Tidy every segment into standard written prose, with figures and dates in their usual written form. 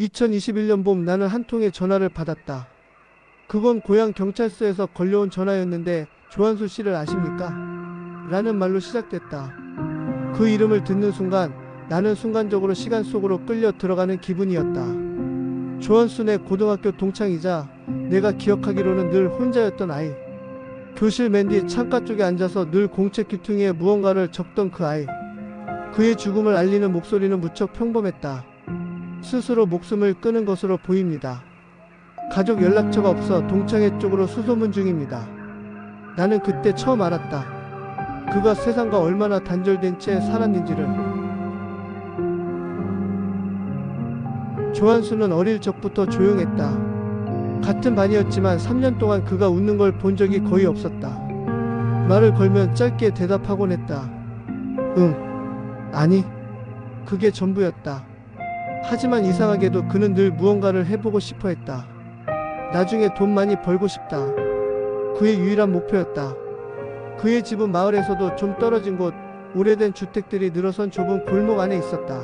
2021년 봄 나는 한 통의 전화를 받았다. 그건 고향 경찰서에서 걸려온 전화였는데 조한수 씨를 아십니까? 라는 말로 시작됐다. 그 이름을 듣는 순간 나는 순간적으로 시간 속으로 끌려 들어가는 기분이었다. 조한수 내 고등학교 동창이자 내가 기억하기로는 늘 혼자였던 아이. 교실 맨 뒤 창가 쪽에 앉아서 늘 공책 귀퉁이에 무언가를 적던 그 아이. 그의 죽음을 알리는 목소리는 무척 평범했다. 스스로 목숨을 끊은 것으로 보입니다. 가족 연락처가 없어 동창회 쪽으로 수소문 중입니다. 나는 그때 처음 알았다. 그가 세상과 얼마나 단절된 채 살았는지를. 조한수는 어릴 적부터 조용했다. 같은 반이었지만 3년 동안 그가 웃는 걸 본 적이 거의 없었다. 말을 걸면 짧게 대답하곤 했다. 응, 아니, 그게 전부였다. 하지만 이상하게도 그는 늘 무언가를 해보고 싶어 했다. 나중에 돈 많이 벌고 싶다. 그의 유일한 목표였다. 그의 집은 마을에서도 좀 떨어진 곳, 오래된 주택들이 늘어선 좁은 골목 안에 있었다.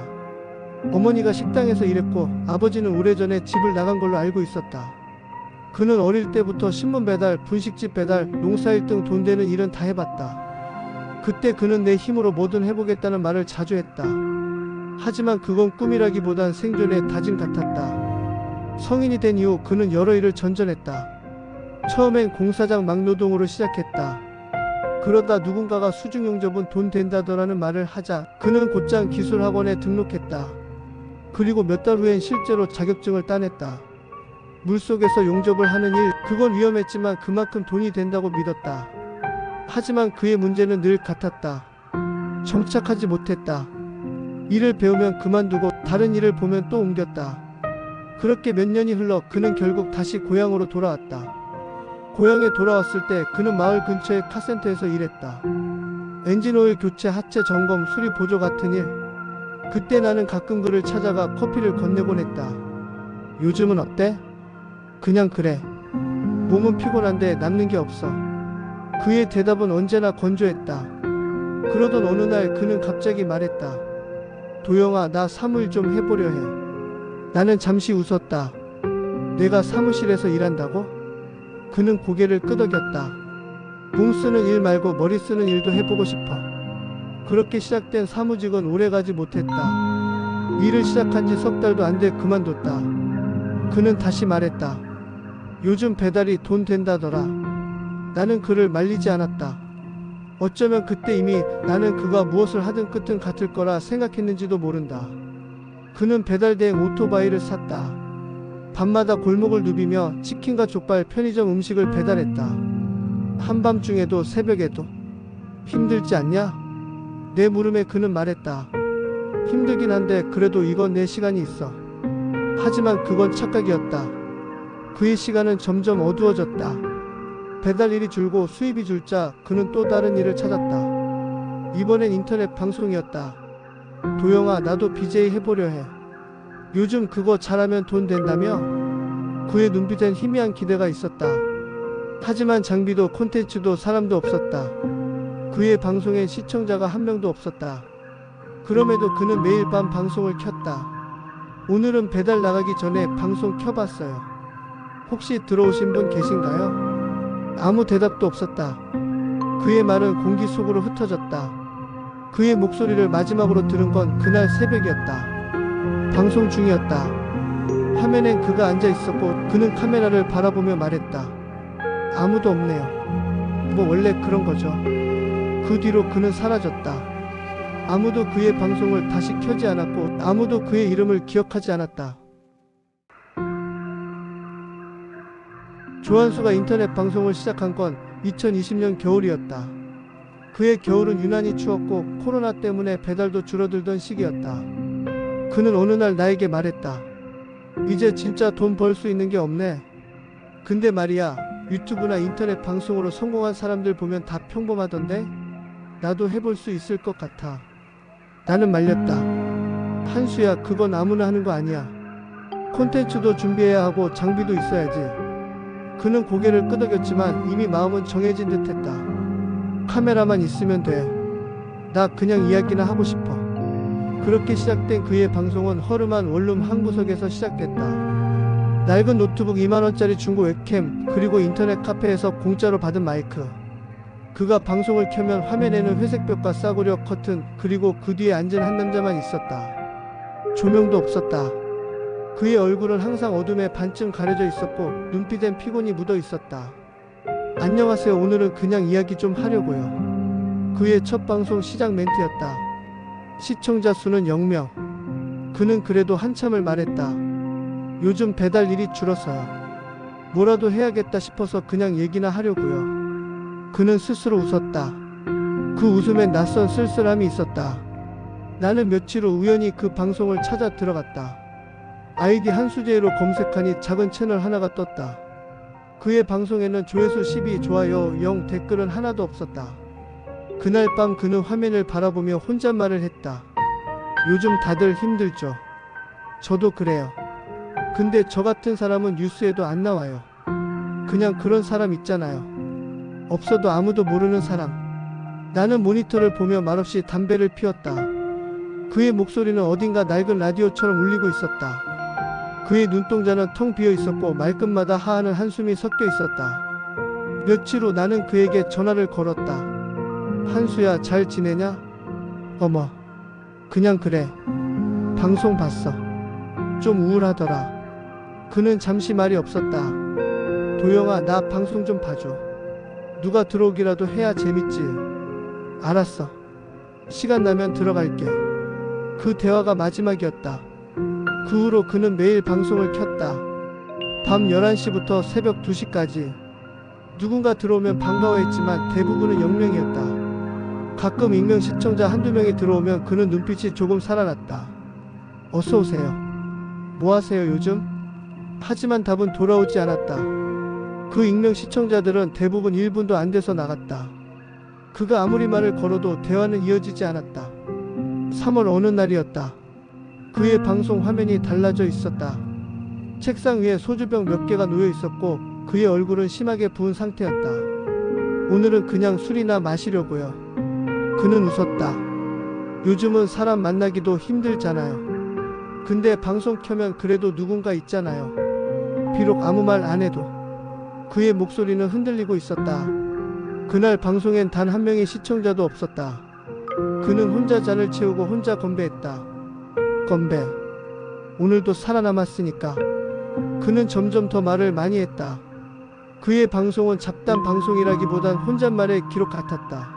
어머니가 식당에서 일했고 아버지는 오래전에 집을 나간 걸로 알고 있었다. 그는 어릴 때부터 신문 배달, 분식집 배달, 농사일 등 돈 되는 일은 다 해봤다. 그때 그는 내 힘으로 뭐든 해보겠다는 말을 자주 했다. 하지만 그건 꿈이라기보단 생존의 다짐 같았다. 성인이 된 이후 그는 여러 일을 전전했다. 처음엔 공사장 막노동으로 시작했다. 그러다 누군가가 수중용접은 돈 된다더라는 말을 하자 그는 곧장 기술학원에 등록했다. 그리고 몇 달 후엔 실제로 자격증을 따냈다. 물속에서 용접을 하는 일, 그건 위험했지만 그만큼 돈이 된다고 믿었다. 하지만 그의 문제는 늘 같았다. 정착하지 못했다. 일을 배우면 그만두고 다른 일을 보면 또 옮겼다. 그렇게 몇 년이 흘러 그는 결국 다시 고향으로 돌아왔다. 고향에 돌아왔을 때 그는 마을 근처의 카센터에서 일했다. 엔진오일 교체, 하체 점검, 수리 보조 같은 일. 그때 나는 가끔 그를 찾아가 커피를 건네곤 했다. 요즘은 어때? 그냥 그래. 몸은 피곤한데 남는 게 없어. 그의 대답은 언제나 건조했다. 그러던 어느 날 그는 갑자기 말했다. 도영아, 나 사무일 좀 해보려 해. 나는 잠시 웃었다. 내가 사무실에서 일한다고? 그는 고개를 끄덕였다. 몸 쓰는 일 말고 머리 쓰는 일도 해보고 싶어. 그렇게 시작된 사무직은 오래가지 못했다. 일을 시작한 지 석 달도 안 돼 그만뒀다. 그는 다시 말했다. 요즘 배달이 돈 된다더라. 나는 그를 말리지 않았다. 어쩌면 그때 이미 나는 그가 무엇을 하든 끝은 같을 거라 생각했는지도 모른다. 그는 배달 대행 오토바이를 샀다. 밤마다 골목을 누비며 치킨과 족발, 편의점 음식을 배달했다. 한밤중에도 새벽에도. 힘들지 않냐? 내 물음에 그는 말했다. 힘들긴 한데 그래도 이건 내 시간이 있어. 하지만 그건 착각이었다. 그의 시간은 점점 어두워졌다. 배달 일이 줄고 수입이 줄자 그는 또 다른 일을 찾았다. 이번엔 인터넷 방송이었다. 도영아, 나도 BJ 해보려 해. 요즘 그거 잘하면 돈 된다며? 그의 눈빛엔 희미한 기대가 있었다. 하지만 장비도 콘텐츠도 사람도 없었다. 그의 방송엔 시청자가 한 명도 없었다. 그럼에도 그는 매일 밤 방송을 켰다. 오늘은 배달 나가기 전에 방송 켜봤어요. 혹시 들어오신 분 계신가요? 아무 대답도 없었다. 그의 말은 공기 속으로 흩어졌다. 그의 목소리를 마지막으로 들은 건 그날 새벽이었다. 방송 중이었다. 화면엔 그가 앉아 있었고 그는 카메라를 바라보며 말했다. 아무도 없네요. 뭐 원래 그런 거죠. 그 뒤로 그는 사라졌다. 아무도 그의 방송을 다시 켜지 않았고 아무도 그의 이름을 기억하지 않았다. 조한수가 인터넷 방송을 시작한 건 2020년 겨울이었다. 그의 겨울은 유난히 추웠고 코로나 때문에 배달도 줄어들던 시기였다. 그는 어느 날 나에게 말했다. 이제 진짜 돈 벌 수 있는 게 없네. 근데 말이야, 유튜브나 인터넷 방송으로 성공한 사람들 보면 다 평범하던데? 나도 해볼 수 있을 것 같아. 나는 말렸다. 한수야, 그건 아무나 하는 거 아니야. 콘텐츠도 준비해야 하고 장비도 있어야지. 그는 고개를 끄덕였지만 이미 마음은 정해진 듯 했다. 카메라만 있으면 돼. 나 그냥 이야기나 하고 싶어. 그렇게 시작된 그의 방송은 허름한 원룸 한 구석에서 시작됐다. 낡은 노트북 2만원짜리 중고 웹캠, 그리고 인터넷 카페에서 공짜로 받은 마이크. 그가 방송을 켜면 화면에는 회색벽과 싸구려 커튼, 그리고 그 뒤에 앉은 한 남자만 있었다. 조명도 없었다. 그의 얼굴은 항상 어둠에 반쯤 가려져 있었고 눈빛엔 피곤이 묻어 있었다. 안녕하세요. 오늘은 그냥 이야기 좀 하려고요. 그의 첫 방송 시작 멘트였다. 시청자 수는 0명. 그는 그래도 한참을 말했다. 요즘 배달 일이 줄어서요. 뭐라도 해야겠다 싶어서 그냥 얘기나 하려고요. 그는 스스로 웃었다. 그 웃음엔 낯선 쓸쓸함이 있었다. 나는 며칠 후 우연히 그 방송을 찾아 들어갔다. 아이디 한수재로 검색하니 작은 채널 하나가 떴다. 그의 방송에는 조회수 12, 좋아요 0, 댓글은 하나도 없었다. 그날 밤 그는 화면을 바라보며 혼잣말을 했다. 요즘 다들 힘들죠. 저도 그래요. 근데 저 같은 사람은 뉴스에도 안 나와요. 그냥 그런 사람 있잖아요. 없어도 아무도 모르는 사람. 나는 모니터를 보며 말없이 담배를 피웠다. 그의 목소리는 어딘가 낡은 라디오처럼 울리고 있었다. 그의 눈동자는 텅 비어 있었고 말끝마다 하하는 한숨이 섞여 있었다. 며칠 후 나는 그에게 전화를 걸었다. 한수야, 잘 지내냐? 어머, 그냥 그래. 방송 봤어. 좀 우울하더라. 그는 잠시 말이 없었다. 도영아, 나 방송 좀 봐줘. 누가 들어오기라도 해야 재밌지. 알았어. 시간 나면 들어갈게. 그 대화가 마지막이었다. 그 후로 그는 매일 방송을 켰다. 밤 11시부터 새벽 2시까지. 누군가 들어오면 반가워했지만 대부분은 영명이었다. 가끔 익명 시청자 한두 명이 들어오면 그는 눈빛이 조금 살아났다. 어서오세요. 뭐하세요 요즘? 하지만 답은 돌아오지 않았다. 그 익명 시청자들은 대부분 1분도 안 돼서 나갔다. 그가 아무리 말을 걸어도 대화는 이어지지 않았다. 3월 어느 날이었다. 그의 방송 화면이 달라져 있었다. 책상 위에 소주병 몇 개가 놓여 있었고 그의 얼굴은 심하게 부은 상태였다. 오늘은 그냥 술이나 마시려고요. 그는 웃었다. 요즘은 사람 만나기도 힘들잖아요. 근데 방송 켜면 그래도 누군가 있잖아요. 비록 아무 말 안 해도. 그의 목소리는 흔들리고 있었다. 그날 방송엔 단 한 명의 시청자도 없었다. 그는 혼자 잔을 채우고 혼자 건배했다. 건배. 오늘도 살아남았으니까. 그는 점점 더 말을 많이 했다. 그의 방송은 잡담 방송이라기보단 혼잣말의 기록 같았다.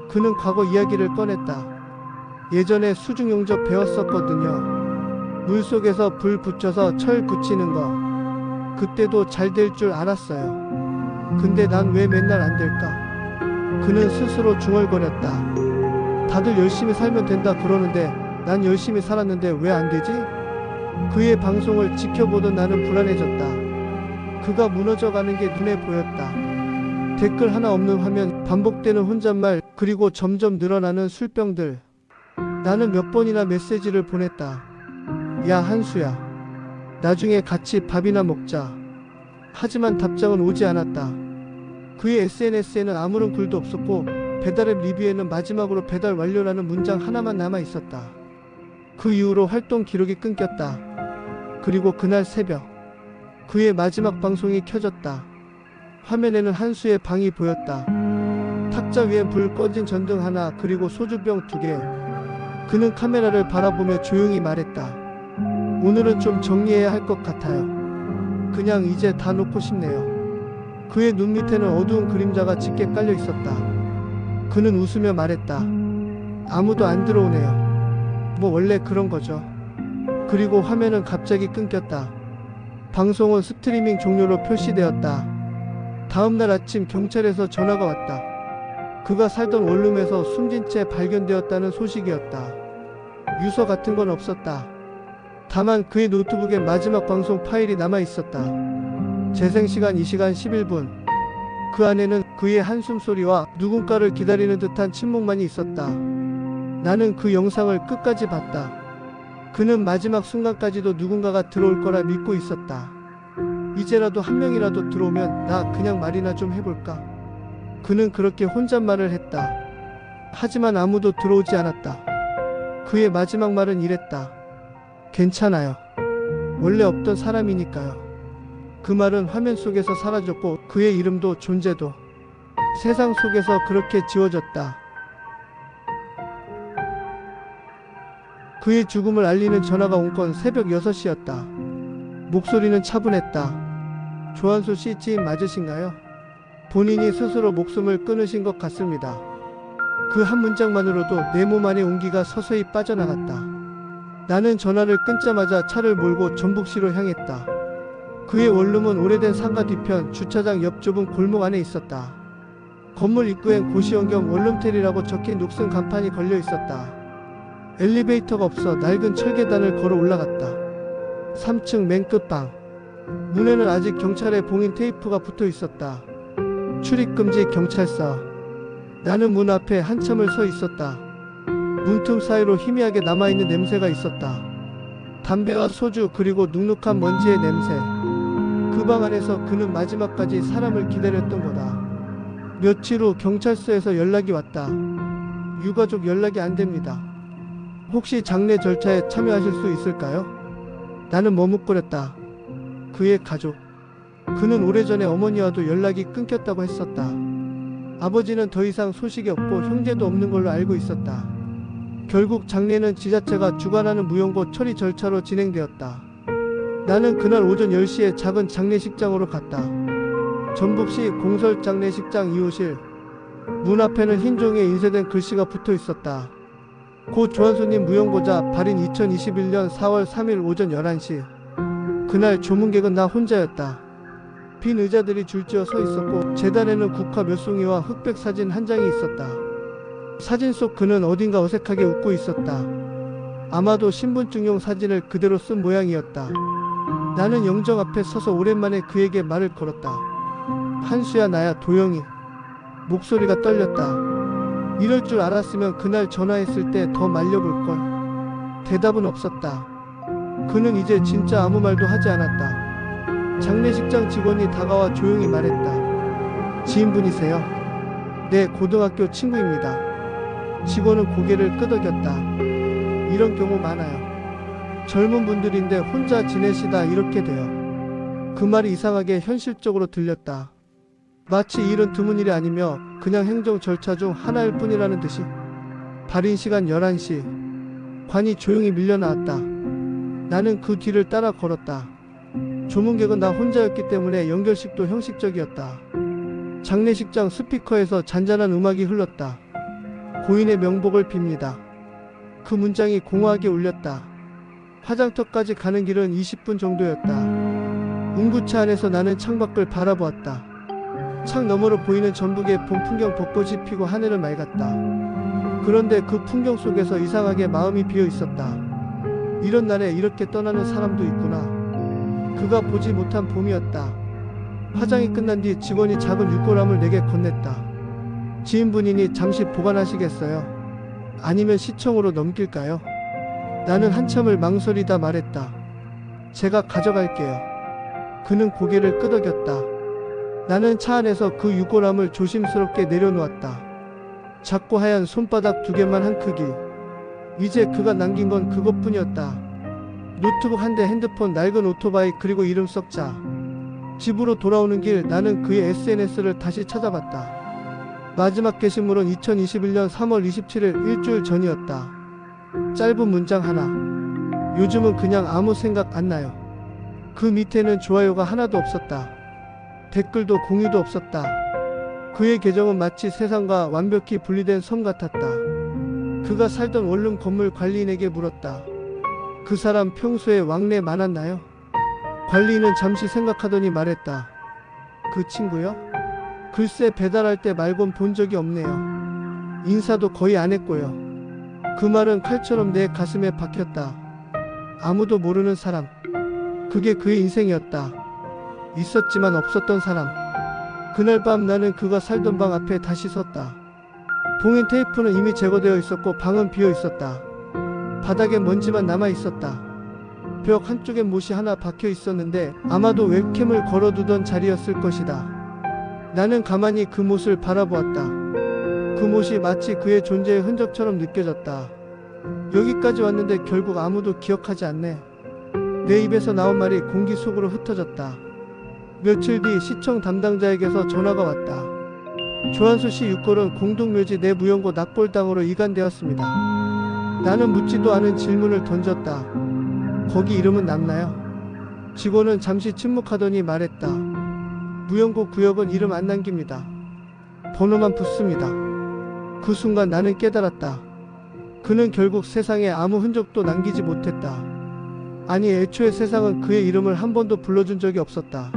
그는 과거 이야기를 꺼냈다. 예전에 수중 용접 배웠었거든요. 물속에서 불 붙여서 철 붙이는 거. 그때도 잘 될 줄 알았어요. 근데 난 왜 맨날 안 될까? 그는 스스로 중얼거렸다. 다들 열심히 살면 된다 그러는데 난 열심히 살았는데 왜 안 되지? 그의 방송을 지켜보던 나는 불안해졌다. 그가 무너져가는 게 눈에 보였다. 댓글 하나 없는 화면, 반복되는 혼잣말, 그리고 점점 늘어나는 술병들. 나는 몇 번이나 메시지를 보냈다. 야 한수야, 나중에 같이 밥이나 먹자. 하지만 답장은 오지 않았다. 그의 SNS에는 아무런 글도 없었고 배달앱 리뷰에는 마지막으로 배달 완료라는 문장 하나만 남아 있었다. 그 이후로 활동 기록이 끊겼다. 그리고 그날 새벽 그의 마지막 방송이 켜졌다. 화면에는 한수의 방이 보였다. 탁자 위엔 불 꺼진 전등 하나, 그리고 소주병 2개. 그는 카메라를 바라보며 조용히 말했다. 오늘은 좀 정리해야 할 것 같아요. 그냥 이제 다 놓고 싶네요. 그의 눈 밑에는 어두운 그림자가 짙게 깔려 있었다. 그는 웃으며 말했다. 아무도 안 들어오네요. 뭐 원래 그런 거죠. 그리고 화면은 갑자기 끊겼다. 방송은 스트리밍 종료로 표시되었다. 다음날 아침 경찰에서 전화가 왔다. 그가 살던 원룸에서 숨진 채 발견되었다는 소식이었다. 유서 같은 건 없었다. 다만 그의 노트북에 마지막 방송 파일이 남아 있었다. 재생시간 2시간 11분. 그 안에는 그의 한숨 소리와 누군가를 기다리는 듯한 침묵만이 있었다. 나는 그 영상을 끝까지 봤다. 그는 마지막 순간까지도 누군가가 들어올 거라 믿고 있었다. 이제라도 한 명이라도 들어오면 나 그냥 말이나 좀 해볼까? 그는 그렇게 혼잣말을 했다. 하지만 아무도 들어오지 않았다. 그의 마지막 말은 이랬다. 괜찮아요. 원래 없던 사람이니까요. 그 말은 화면 속에서 사라졌고 그의 이름도 존재도 세상 속에서 그렇게 지워졌다. 그의 죽음을 알리는 전화가 온 건 새벽 6시였다. 목소리는 차분했다. 조한수 씨 지인 맞으신가요? 본인이 스스로 목숨을 끊으신 것 같습니다. 그 한 문장만으로도 내 몸 안의 온기가 서서히 빠져나갔다. 나는 전화를 끊자마자 차를 몰고 전북시로 향했다. 그의 원룸은 오래된 상가 뒤편 주차장 옆 좁은 골목 안에 있었다. 건물 입구엔 고시원 겸 원룸텔이라고 적힌 녹슨 간판이 걸려 있었다. 엘리베이터가 없어 낡은 철계단을 걸어 올라갔다. 3층 맨 끝방. 문에는 아직 경찰의 봉인 테이프가 붙어 있었다. 출입금지 경찰서. 나는 문 앞에 한참을 서 있었다. 문틈 사이로 희미하게 남아있는 냄새가 있었다. 담배와 소주 그리고 눅눅한 먼지의 냄새. 그 방 안에서 그는 마지막까지 사람을 기다렸던 거다. 며칠 후 경찰서에서 연락이 왔다. 유가족 연락이 안 됩니다. 혹시 장례 절차에 참여하실 수 있을까요? 나는 머뭇거렸다. 그의 가족. 그는 오래전에 어머니와도 연락이 끊겼다고 했었다. 아버지는 더 이상 소식이 없고 형제도 없는 걸로 알고 있었다. 결국 장례는 지자체가 주관하는 무용고 처리 절차로 진행되었다. 나는 그날 오전 10시에 작은 장례식장으로 갔다. 전북시 공설장례식장 2호실. 문 앞에는 흰 종이에 인쇄된 글씨가 붙어 있었다. 고 조한수님 무용고자 발인 2021년 4월 3일 오전 11시. 그날 조문객은 나 혼자였다. 빈 의자들이 줄지어 서 있었고 재단에는 국화 몇 송이와 흑백 사진 한 장이 있었다. 사진 속 그는 어딘가 어색하게 웃고 있었다. 아마도 신분증용 사진을 그대로 쓴 모양이었다. 나는 영정 앞에 서서 오랜만에 그에게 말을 걸었다. 한수야 나야 도영이. 목소리가 떨렸다. 이럴 줄 알았으면 그날 전화했을 때 더 말려볼걸. 대답은 없었다. 그는 이제 진짜 아무 말도 하지 않았다. 장례식장 직원이 다가와 조용히 말했다. 지인분이세요? 네, 고등학교 친구입니다. 직원은 고개를 끄덕였다. 이런 경우 많아요. 젊은 분들인데 혼자 지내시다 이렇게 돼요. 그 말이 이상하게 현실적으로 들렸다. 마치 일은 드문 일이 아니며 그냥 행정 절차 중 하나일 뿐이라는 듯이. 발인 시간 11시. 관이 조용히 밀려나왔다. 나는 그 뒤를 따라 걸었다. 조문객은 나 혼자였기 때문에 연결식도 형식적이었다. 장례식장 스피커에서 잔잔한 음악이 흘렀다. 고인의 명복을 빕니다. 그 문장이 공허하게 울렸다. 화장터까지 가는 길은 20분 정도였다. 운구차 안에서 나는 창밖을 바라보았다. 창 너머로 보이는 전북의 봄 풍경 벚꽃이 피고 하늘은 맑았다. 그런데 그 풍경 속에서 이상하게 마음이 비어 있었다. 이런 날에 이렇게 떠나는 사람도 있구나. 그가 보지 못한 봄이었다. 화장이 끝난 뒤 직원이 작은 육고람을 내게 건넸다. 지인분이니 잠시 보관하시겠어요? 아니면 시청으로 넘길까요? 나는 한참을 망설이다 말했다. 제가 가져갈게요. 그는 고개를 끄덕였다. 나는 차 안에서 그 유골함을 조심스럽게 내려놓았다. 작고 하얀 손바닥 2개만 한 크기. 이제 그가 남긴 건 그것뿐이었다. 노트북 한 대, 핸드폰, 낡은 오토바이, 그리고 이름 썩자. 집으로 돌아오는 길 나는 그의 SNS를 다시 찾아봤다. 마지막 게시물은 2021년 3월 27일 일주일 전이었다. 짧은 문장 하나. 요즘은 그냥 아무 생각 안 나요. 그 밑에는 좋아요가 하나도 없었다. 댓글도 공유도 없었다. 그의 계정은 마치 세상과 완벽히 분리된 섬 같았다. 그가 살던 원룸 건물 관리인에게 물었다. 그 사람 평소에 왕래 많았나요? 관리인은 잠시 생각하더니 말했다. 그 친구요? 글쎄 배달할 때 말곤 본 적이 없네요. 인사도 거의 안 했고요. 그 말은 칼처럼 내 가슴에 박혔다. 아무도 모르는 사람. 그게 그의 인생이었다. 있었지만 없었던 사람. 그날 밤 나는 그가 살던 방 앞에 다시 섰다. 봉인 테이프는 이미 제거되어 있었고 방은 비어 있었다. 바닥에 먼지만 남아 있었다. 벽 한쪽엔 못이 하나 박혀 있었는데 아마도 웹캠을 걸어두던 자리였을 것이다. 나는 가만히 그 못을 바라보았다. 그 못이 마치 그의 존재의 흔적처럼 느껴졌다. 여기까지 왔는데 결국 아무도 기억하지 않네. 내 입에서 나온 말이 공기 속으로 흩어졌다. 며칠 뒤 시청 담당자에게서 전화가 왔다. 조한수 씨 유골은 공동묘지 내 무연고 납골당으로 이관되었습니다. 나는 묻지도 않은 질문을 던졌다. 거기 이름은 남나요? 직원은 잠시 침묵하더니 말했다. 무연고 구역은 이름 안 남깁니다. 번호만 붙습니다. 그 순간 나는 깨달았다. 그는 결국 세상에 아무 흔적도 남기지 못했다. 아니, 애초에 세상은 그의 이름을 한 번도 불러준 적이 없었다.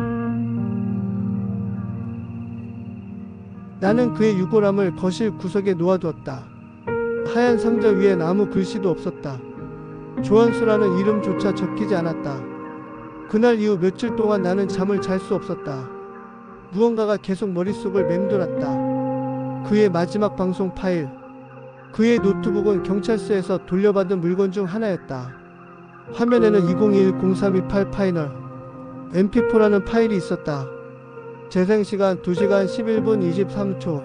나는 그의 유골함을 거실 구석에 놓아두었다. 하얀 상자 위엔 아무 글씨도 없었다. 조한수라는 이름조차 적히지 않았다. 그날 이후 며칠 동안 나는 잠을 잘 수 없었다. 무언가가 계속 머릿속을 맴돌았다. 그의 마지막 방송 파일. 그의 노트북은 경찰서에서 돌려받은 물건 중 하나였다. 화면에는 2021-0328 파이널 mp4라는 파일이 있었다. 재생시간 2시간 11분 23초.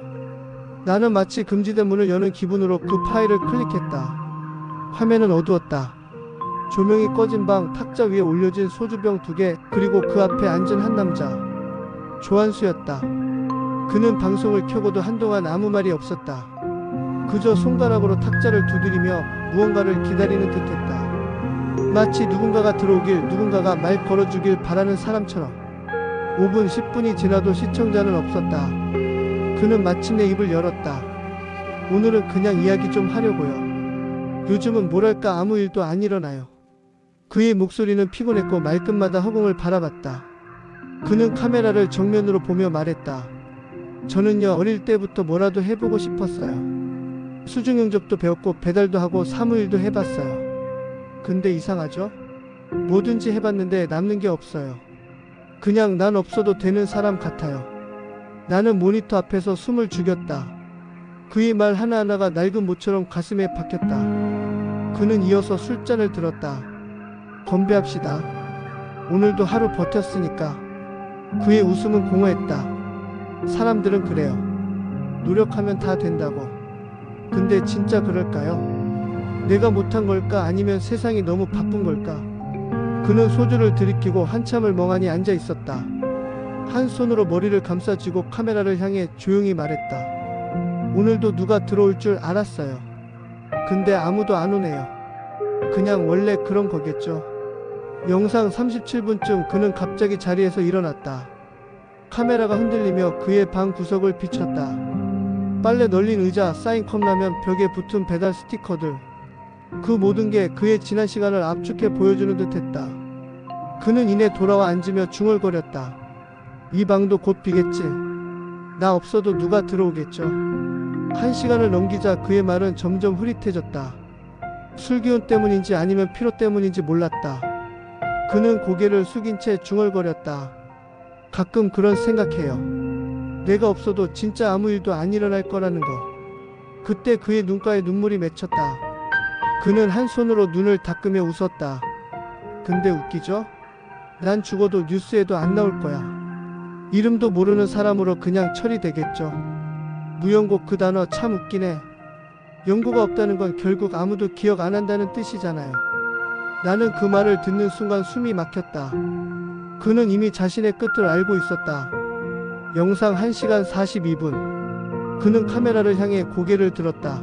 나는 마치 금지된 문을 여는 기분으로 그 파일을 클릭했다. 화면은 어두웠다. 조명이 꺼진 방, 탁자 위에 올려진 소주병 2개, 그리고 그 앞에 앉은 한 남자. 조한수였다. 그는 방송을 켜고도 한동안 아무 말이 없었다. 그저 손가락으로 탁자를 두드리며 무언가를 기다리는 듯했다. 마치 누군가가 들어오길, 누군가가 말 걸어주길 바라는 사람처럼. 5분, 10분이 지나도 시청자는 없었다. 그는 마침내 입을 열었다. 오늘은 그냥 이야기 좀 하려고요. 요즘은 뭐랄까 아무 일도 안 일어나요. 그의 목소리는 피곤했고 말끝마다 허공을 바라봤다. 그는 카메라를 정면으로 보며 말했다. 저는요, 어릴 때부터 뭐라도 해보고 싶었어요. 수중용접도 배웠고 배달도 하고 사무일도 해봤어요. 근데 이상하죠? 뭐든지 해봤는데 남는 게 없어요. 그냥 난 없어도 되는 사람 같아요. 나는 모니터 앞에서 숨을 죽였다. 그의 말 하나하나가 낡은 모처럼 가슴에 박혔다. 그는 이어서 술잔을 들었다. 건배합시다. 오늘도 하루 버텼으니까. 그의 웃음은 공허했다. 사람들은 그래요. 노력하면 다 된다고. 근데 진짜 그럴까요? 내가 못한 걸까? 아니면 세상이 너무 바쁜 걸까? 그는 소주를 들이키고 한참을 멍하니 앉아 있었다. 한 손으로 머리를 감싸쥐고 카메라를 향해 조용히 말했다. 오늘도 누가 들어올 줄 알았어요. 근데 아무도 안 오네요. 그냥 원래 그런 거겠죠. 영상 37분쯤 그는 갑자기 자리에서 일어났다. 카메라가 흔들리며 그의 방 구석을 비췄다. 빨래 널린 의자, 쌓인 컵라면, 벽에 붙은 배달 스티커들. 그 모든 게 그의 지난 시간을 압축해 보여주는 듯했다. 그는 이내 돌아와 앉으며 중얼거렸다. 이 방도 곧 비겠지. 나 없어도 누가 들어오겠죠. 1시간을 넘기자 그의 말은 점점 흐릿해졌다. 술기운 때문인지 아니면 피로 때문인지 몰랐다. 그는 고개를 숙인 채 중얼거렸다. 가끔 그런 생각해요. 내가 없어도 진짜 아무 일도 안 일어날 거라는 거. 그때 그의 눈가에 눈물이 맺혔다. 그는 한 손으로 눈을 닦으며 웃었다. 근데 웃기죠? 난 죽어도 뉴스에도 안 나올 거야. 이름도 모르는 사람으로 그냥 처리되겠죠. 무연고 그 단어 참 웃기네. 연고가 없다는 건 결국 아무도 기억 안 한다는 뜻이잖아요. 나는 그 말을 듣는 순간 숨이 막혔다. 그는 이미 자신의 끝을 알고 있었다. 영상 1시간 42분. 그는 카메라를 향해 고개를 들었다.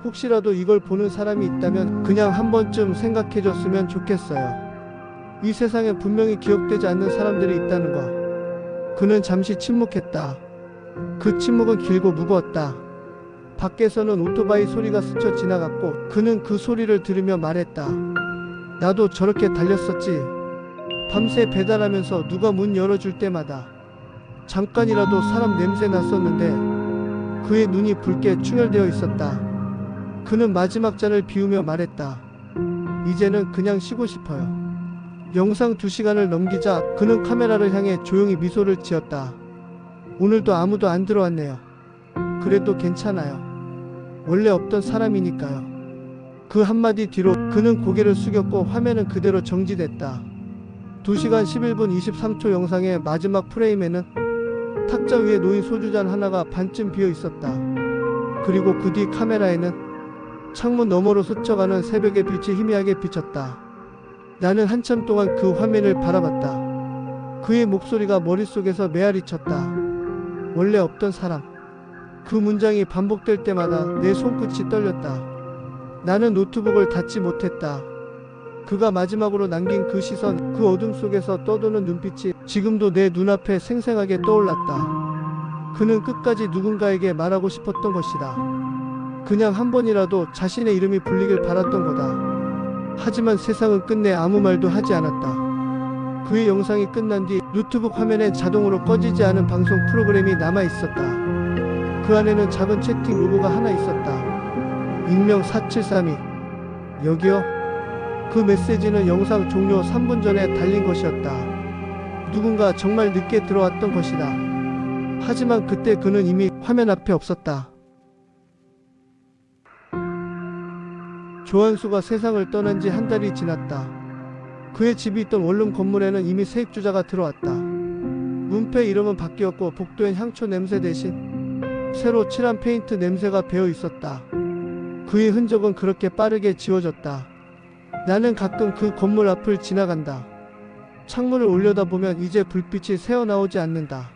혹시라도 이걸 보는 사람이 있다면 그냥 한 번쯤 생각해줬으면 좋겠어요. 이 세상에 분명히 기억되지 않는 사람들이 있다는 거. 그는 잠시 침묵했다. 그 침묵은 길고 무거웠다. 밖에서는 오토바이 소리가 스쳐 지나갔고 그는 그 소리를 들으며 말했다. 나도 저렇게 달렸었지. 밤새 배달하면서 누가 문 열어줄 때마다 잠깐이라도 사람 냄새 났었는데 그의 눈이 붉게 충혈되어 있었다. 그는 마지막 잔을 비우며 말했다. 이제는 그냥 쉬고 싶어요. 영상 2시간을 넘기자 그는 카메라를 향해 조용히 미소를 지었다. 오늘도 아무도 안 들어왔네요. 그래도 괜찮아요. 원래 없던 사람이니까요. 그 한마디 뒤로 그는 고개를 숙였고 화면은 그대로 정지됐다. 2시간 11분 23초 영상의 마지막 프레임에는 탁자 위에 놓인 소주잔 하나가 반쯤 비어 있었다. 그리고 그 뒤 카메라에는 창문 너머로 스쳐가는 새벽의 빛이 희미하게 비쳤다. 나는 한참 동안 그 화면을 바라봤다. 그의 목소리가 머릿속에서 메아리쳤다. 원래 없던 사람. 그 문장이 반복될 때마다 내 손끝이 떨렸다. 나는 노트북을 닫지 못했다. 그가 마지막으로 남긴 그 시선, 그 어둠 속에서 떠도는 눈빛이 지금도 내 눈앞에 생생하게 떠올랐다. 그는 끝까지 누군가에게 말하고 싶었던 것이다. 그냥 한 번이라도 자신의 이름이 불리길 바랐던 거다. 하지만 세상은 끝내 아무 말도 하지 않았다. 그의 영상이 끝난 뒤 노트북 화면에 자동으로 꺼지지 않은 방송 프로그램이 남아 있었다. 그 안에는 작은 채팅 로고가 하나 있었다. 익명 4732. 여기요? 그 메시지는 영상 종료 3분 전에 달린 것이었다. 누군가 정말 늦게 들어왔던 것이다. 하지만 그때 그는 이미 화면 앞에 없었다. 조한수가 세상을 떠난 지 한 달이 지났다. 그의 집이 있던 원룸 건물에는 이미 세입주자가 들어왔다. 문패 이름은 바뀌었고 복도엔 향초 냄새 대신 새로 칠한 페인트 냄새가 배어 있었다. 그의 흔적은 그렇게 빠르게 지워졌다. 나는 가끔 그 건물 앞을 지나간다. 창문을 올려다보면 이제 불빛이 새어나오지 않는다.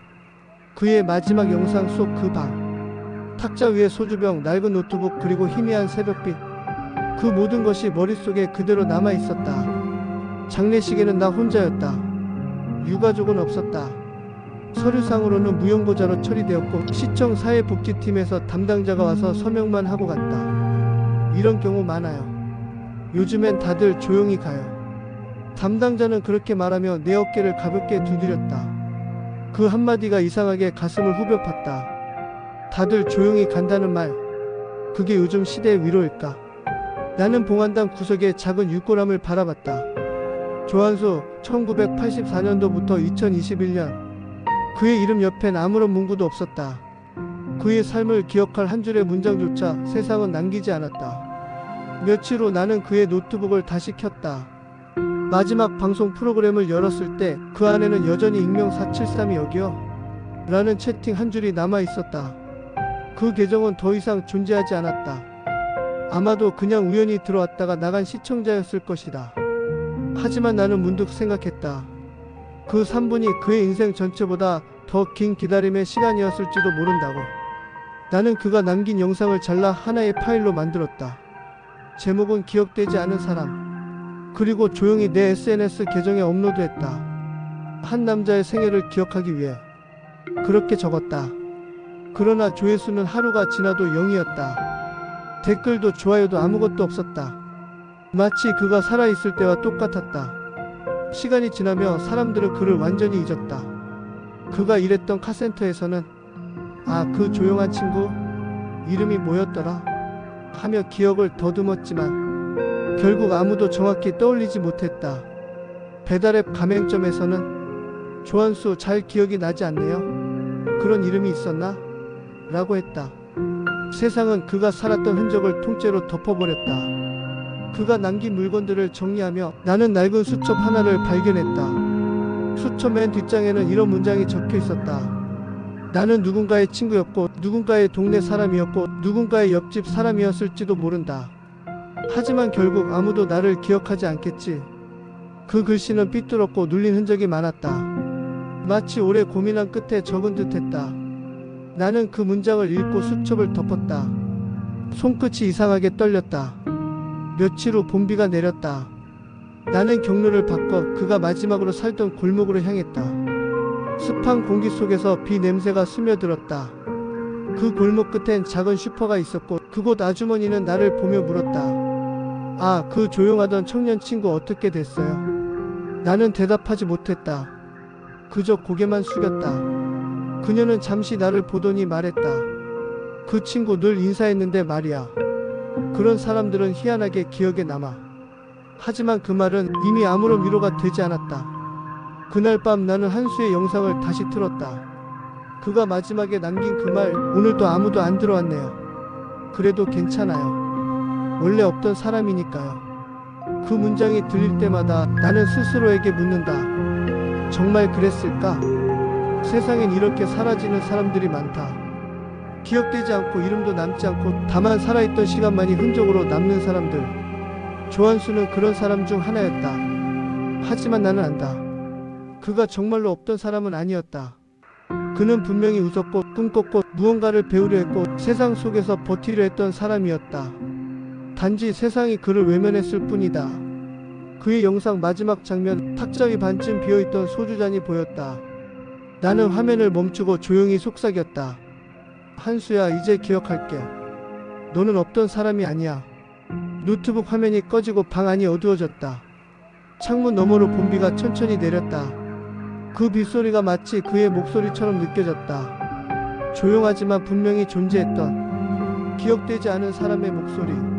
그의 마지막 영상 속 그 방. 탁자 위에 소주병, 낡은 노트북, 그리고 희미한 새벽빛. 그 모든 것이 머릿속에 그대로 남아있었다. 장례식에는 나 혼자였다. 유가족은 없었다. 서류상으로는 무용고자로 처리되었고 시청 사회복지팀에서 담당자가 와서 서명만 하고 갔다. 이런 경우 많아요. 요즘엔 다들 조용히 가요. 담당자는 그렇게 말하며 내 어깨를 가볍게 두드렸다. 그 한마디가 이상하게 가슴을 후벼 팠다. 다들 조용히 간다는 말, 그게 요즘 시대의 위로일까? 나는 봉안당 구석의 작은 육고람을 바라봤다. 조한수, 1984년도부터 2021년. 그의 이름 옆엔 아무런 문구도 없었다. 그의 삶을 기억할 한 줄의 문장조차 세상은 남기지 않았다. 며칠 후 나는 그의 노트북을 다시 켰다. 마지막 방송 프로그램을 열었을 때 그 안에는 여전히 익명 473이 여기요? 라는 채팅 한 줄이 남아 있었다. 그 계정은 더 이상 존재하지 않았다. 아마도 그냥 우연히 들어왔다가 나간 시청자였을 것이다. 하지만 나는 문득 생각했다. 그 3분이 그의 인생 전체보다 더 긴 기다림의 시간이었을지도 모른다고. 나는 그가 남긴 영상을 잘라 하나의 파일로 만들었다. 제목은 기억되지 않은 사람. 그리고 조용히 내 SNS 계정에 업로드했다. 한 남자의 생애를 기억하기 위해. 그렇게 적었다. 그러나 조회수는 하루가 지나도 0이었다. 댓글도 좋아요도 아무것도 없었다. 마치 그가 살아있을 때와 똑같았다. 시간이 지나며 사람들은 그를 완전히 잊었다. 그가 일했던 카센터에서는 아, 그 조용한 친구? 이름이 뭐였더라? 하며 기억을 더듬었지만 결국 아무도 정확히 떠올리지 못했다. 배달앱 가맹점에서는 조한수 잘 기억이 나지 않네요. 그런 이름이 있었나? 라고 했다. 세상은 그가 살았던 흔적을 통째로 덮어버렸다. 그가 남긴 물건들을 정리하며 나는 낡은 수첩 하나를 발견했다. 수첩 맨 뒷장에는 이런 문장이 적혀 있었다. 나는 누군가의 친구였고 누군가의 동네 사람이었고 누군가의 옆집 사람이었을지도 모른다. 하지만 결국 아무도 나를 기억하지 않겠지. 그 글씨는 삐뚤었고 눌린 흔적이 많았다. 마치 오래 고민한 끝에 적은 듯 했다. 나는 그 문장을 읽고 수첩을 덮었다. 손끝이 이상하게 떨렸다. 며칠 후 봄비가 내렸다. 나는 경로를 바꿔 그가 마지막으로 살던 골목으로 향했다. 습한 공기 속에서 비 냄새가 스며들었다. 그 골목 끝엔 작은 슈퍼가 있었고 그곳 아주머니는 나를 보며 물었다. 아, 그 조용하던 청년 친구 어떻게 됐어요? 나는 대답하지 못했다. 그저 고개만 숙였다. 그녀는 잠시 나를 보더니 말했다. 그 친구 늘 인사했는데 말이야. 그런 사람들은 희한하게 기억에 남아. 하지만 그 말은 이미 아무런 위로가 되지 않았다. 그날 밤 나는 한수의 영상을 다시 틀었다. 그가 마지막에 남긴 그 말, 오늘도 아무도 안 들어왔네요. 그래도 괜찮아요. 원래 없던 사람이니까요. 그 문장이 들릴 때마다 나는 스스로에게 묻는다. 정말 그랬을까? 세상엔 이렇게 사라지는 사람들이 많다. 기억되지 않고 이름도 남지 않고 다만 살아있던 시간만이 흔적으로 남는 사람들. 조한수는 그런 사람 중 하나였다. 하지만 나는 안다. 그가 정말로 없던 사람은 아니었다. 그는 분명히 웃었고 꿈꿨고 무언가를 배우려 했고 세상 속에서 버티려 했던 사람이었다. 단지 세상이 그를 외면했을 뿐이다. 그의 영상 마지막 장면, 탁자 위 반쯤 비어있던 소주잔이 보였다. 나는 화면을 멈추고 조용히 속삭였다. 한수야, 이제 기억할게. 너는 없던 사람이 아니야. 노트북 화면이 꺼지고 방 안이 어두워졌다. 창문 너머로 봄비가 천천히 내렸다. 그 빗소리가 마치 그의 목소리처럼 느껴졌다. 조용하지만 분명히 존재했던 기억되지 않은 사람의 목소리.